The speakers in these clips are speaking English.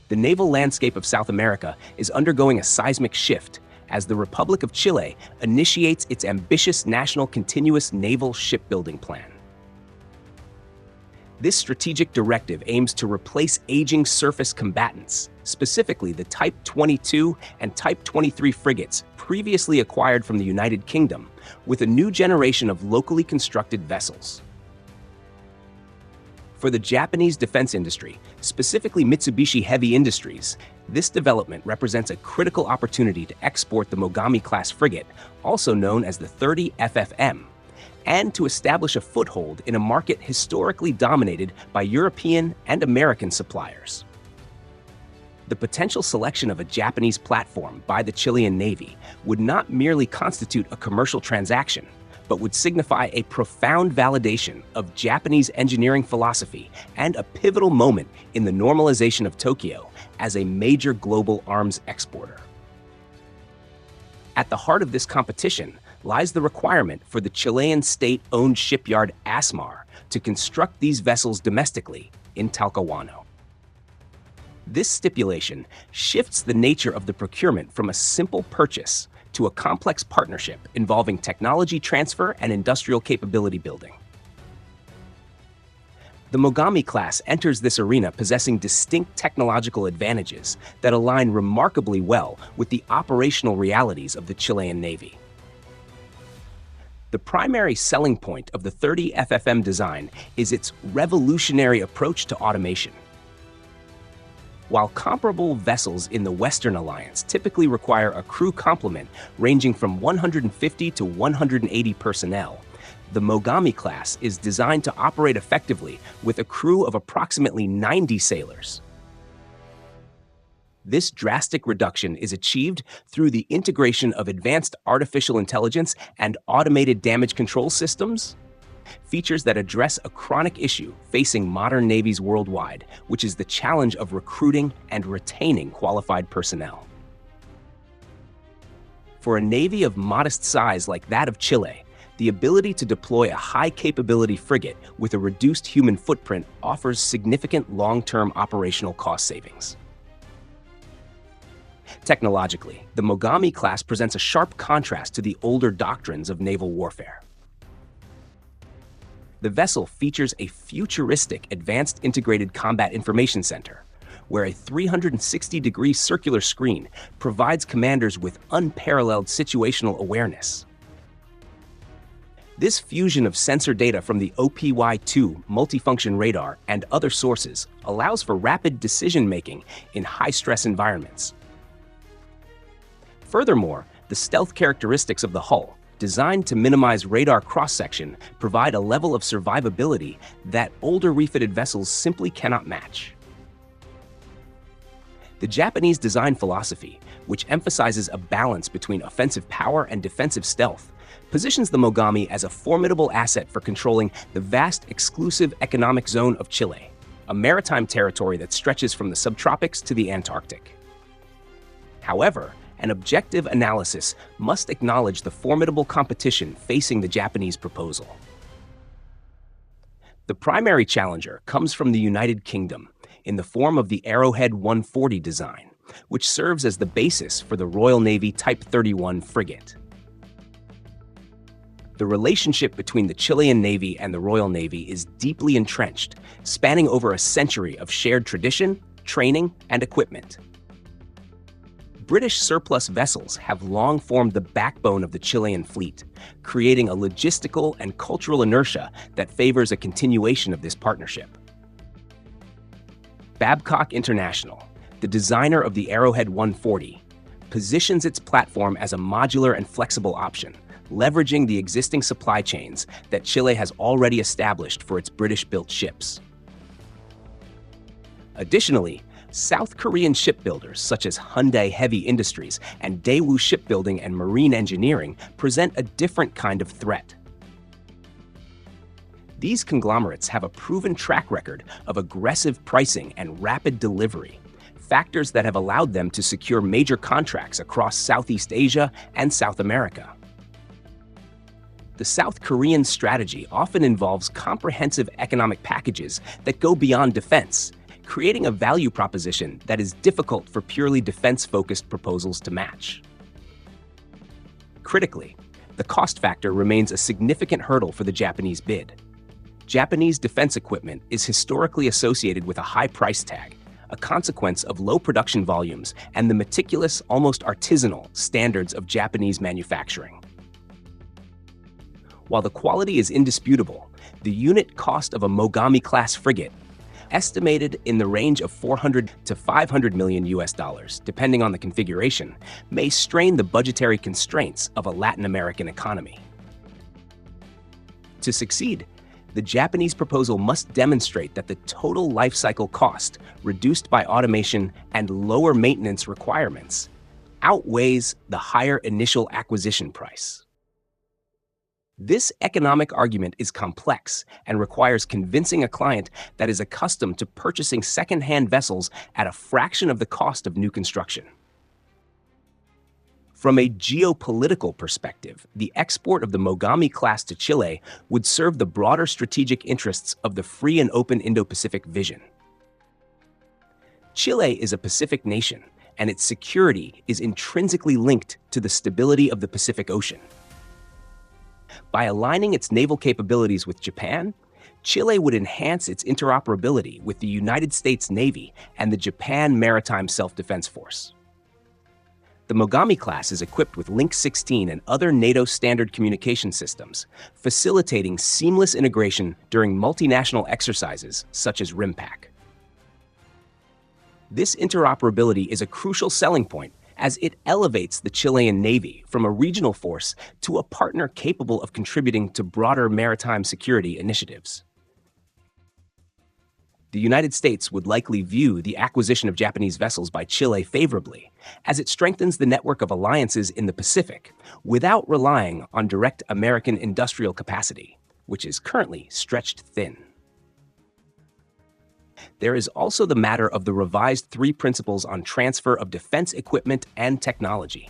The naval landscape of South America is undergoing a seismic shift as the Republic of Chile initiates its ambitious national Continuous Naval Shipbuilding Plan. This strategic directive aims to replace aging surface combatants, specifically the Type 22 and Type 23 frigates previously acquired from the United Kingdom, with a new generation of locally constructed vessels. For the Japanese defense industry, specifically Mitsubishi Heavy Industries, this development represents a critical opportunity to export the Mogami Class frigate, also known as the 30 FFM, and to establish a foothold in a market historically dominated by European and American suppliers. The potential selection of a Japanese platform by the Chilean Navy would not merely constitute a commercial transaction, but would signify a profound validation of Japanese engineering philosophy and a pivotal moment in the normalization of Tokyo as a major global arms exporter. At the heart of this competition lies the requirement for the Chilean state-owned shipyard Asmar to construct these vessels domestically in Talcahuano. This stipulation shifts the nature of the procurement from a simple purchase to a complex partnership involving technology transfer and industrial capability building. The Mogami Class enters this arena possessing distinct technological advantages that align remarkably well with the operational realities of the Chilean Navy. The primary selling point of the 30 FFM design is its revolutionary approach to automation. While comparable vessels in the Western Alliance typically require a crew complement ranging from 150 to 180 personnel, the Mogami Class is designed to operate effectively with a crew of approximately 90 sailors. This drastic reduction is achieved through the integration of advanced artificial intelligence and automated damage control systems, features that address a chronic issue facing modern navies worldwide, which is the challenge of recruiting and retaining qualified personnel. For a navy of modest size like that of Chile, the ability to deploy a high-capability frigate with a reduced human footprint offers significant long-term operational cost savings. Technologically, the Mogami Class presents a sharp contrast to the older doctrines of naval warfare. The vessel features a futuristic Advanced Integrated Combat Information Center, where a 360-degree circular screen provides commanders with unparalleled situational awareness. This fusion of sensor data from the OPY-2 multifunction radar and other sources allows for rapid decision-making in high-stress environments. Furthermore, the stealth characteristics of the hull, designed to minimize radar cross-section, provide a level of survivability that older refitted vessels simply cannot match. The Japanese design philosophy, which emphasizes a balance between offensive power and defensive stealth, positions the Mogami as a formidable asset for controlling the vast exclusive economic zone of Chile, a maritime territory that stretches from the subtropics to the Antarctic. However, an objective analysis must acknowledge the formidable competition facing the Japanese proposal. The primary challenger comes from the United Kingdom in the form of the Arrowhead 140 design, which serves as the basis for the Royal Navy Type 31 frigate. The relationship between the Chilean Navy and the Royal Navy is deeply entrenched, spanning over a century of shared tradition, training, and equipment. British surplus vessels have long formed the backbone of the Chilean fleet, creating a logistical and cultural inertia that favors a continuation of this partnership. Babcock International, the designer of the Arrowhead 140, positions its platform as a modular and flexible option, leveraging the existing supply chains that Chile has already established for its British-built ships. Additionally, South Korean shipbuilders such as Hyundai Heavy Industries and Daewoo Shipbuilding and Marine Engineering present a different kind of threat. These conglomerates have a proven track record of aggressive pricing and rapid delivery, factors that have allowed them to secure major contracts across Southeast Asia and South America. The South Korean strategy often involves comprehensive economic packages that go beyond defense, creating a value proposition that is difficult for purely defense-focused proposals to match. Critically, the cost factor remains a significant hurdle for the Japanese bid. Japanese defense equipment is historically associated with a high price tag, a consequence of low production volumes and the meticulous, almost artisanal standards of Japanese manufacturing. While the quality is indisputable, the unit cost of a Mogami Class frigate, estimated in the range of $400 to $500 million US, depending on the configuration, may strain the budgetary constraints of a Latin American economy. To succeed, the Japanese proposal must demonstrate that the total life cycle cost, reduced by automation and lower maintenance requirements, outweighs the higher initial acquisition price. This economic argument is complex and requires convincing a client that is accustomed to purchasing second-hand vessels at a fraction of the cost of new construction. From a geopolitical perspective, the export of the Mogami Class to Chile would serve the broader strategic interests of the free and open Indo-Pacific vision. Chile is a Pacific nation, and its security is intrinsically linked to the stability of the Pacific Ocean. By aligning its naval capabilities with Japan, Chile would enhance its interoperability with the United States Navy and the Japan Maritime Self-Defense Force. The Mogami Class is equipped with Link 16 and other NATO standard communication systems, facilitating seamless integration during multinational exercises such as RIMPAC. This interoperability is a crucial selling point as it elevates the Chilean Navy from a regional force to a partner capable of contributing to broader maritime security initiatives. The United States would likely view the acquisition of Japanese vessels by Chile favorably, as it strengthens the network of alliances in the Pacific without relying on direct American industrial capacity, which is currently stretched thin. There is also the matter of the revised 3 principles on transfer of defense equipment and technology.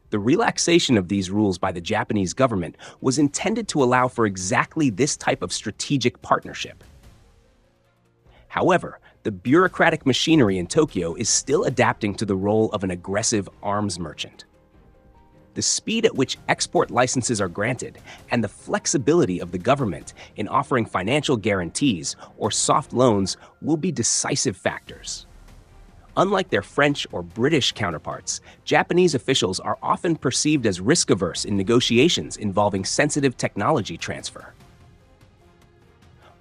The relaxation of these rules by the Japanese government was intended to allow for exactly this type of strategic partnership. However, the bureaucratic machinery in Tokyo is still adapting to the role of an aggressive arms merchant. The speed at which export licenses are granted and the flexibility of the government in offering financial guarantees or soft loans will be decisive factors. Unlike their French or British counterparts, Japanese officials are often perceived as risk-averse in negotiations involving sensitive technology transfer.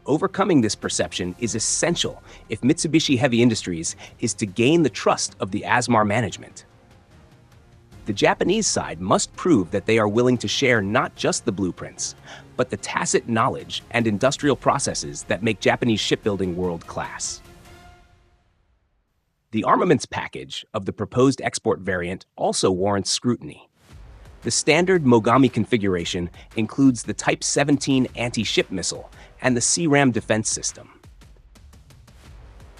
Overcoming this perception is essential if Mitsubishi Heavy Industries is to gain the trust of the Asmar management. The Japanese side must prove that they are willing to share not just the blueprints, but the tacit knowledge and industrial processes that make Japanese shipbuilding world-class. The armaments package of the proposed export variant also warrants scrutiny. The standard Mogami configuration includes the Type 17 anti-ship missile and the CRAM defense system.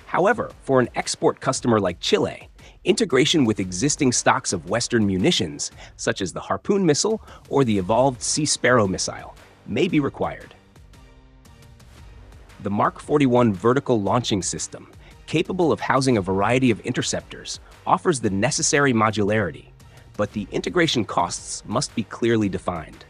However, for an export customer like Chile, integration with existing stocks of Western munitions, such as the Harpoon missile or the evolved Sea Sparrow missile, may be required. The Mark 41 vertical launching system, capable of housing a variety of interceptors, offers the necessary modularity, but the integration costs must be clearly defined.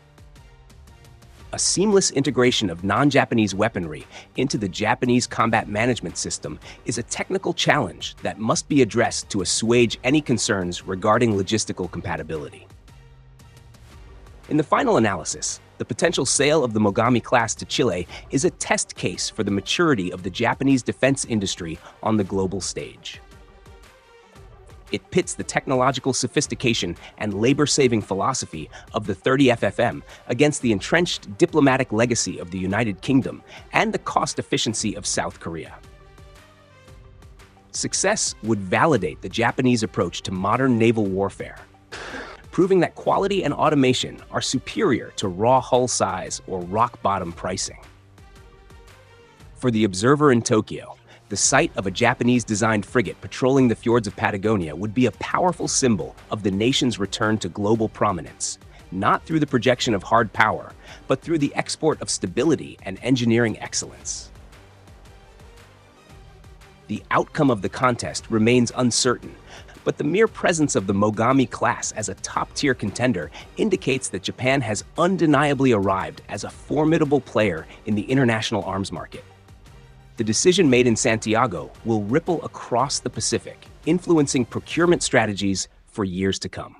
A seamless integration of non-Japanese weaponry into the Japanese combat management system is a technical challenge that must be addressed to assuage any concerns regarding logistical compatibility. In the final analysis, the potential sale of the Mogami Class to Chile is a test case for the maturity of the Japanese defense industry on the global stage. It pits the technological sophistication and labor-saving philosophy of the 30 FFM against the entrenched diplomatic legacy of the United Kingdom and the cost efficiency of South Korea. Success would validate the Japanese approach to modern naval warfare, proving that quality and automation are superior to raw hull size or rock-bottom pricing. For the observer in Tokyo, the sight of a Japanese-designed frigate patrolling the fjords of Patagonia would be a powerful symbol of the nation's return to global prominence, not through the projection of hard power, but through the export of stability and engineering excellence. The outcome of the contest remains uncertain, but the mere presence of the Mogami class as a top-tier contender indicates that Japan has undeniably arrived as a formidable player in the international arms market. The decision made in Santiago will ripple across the Pacific, influencing procurement strategies for years to come.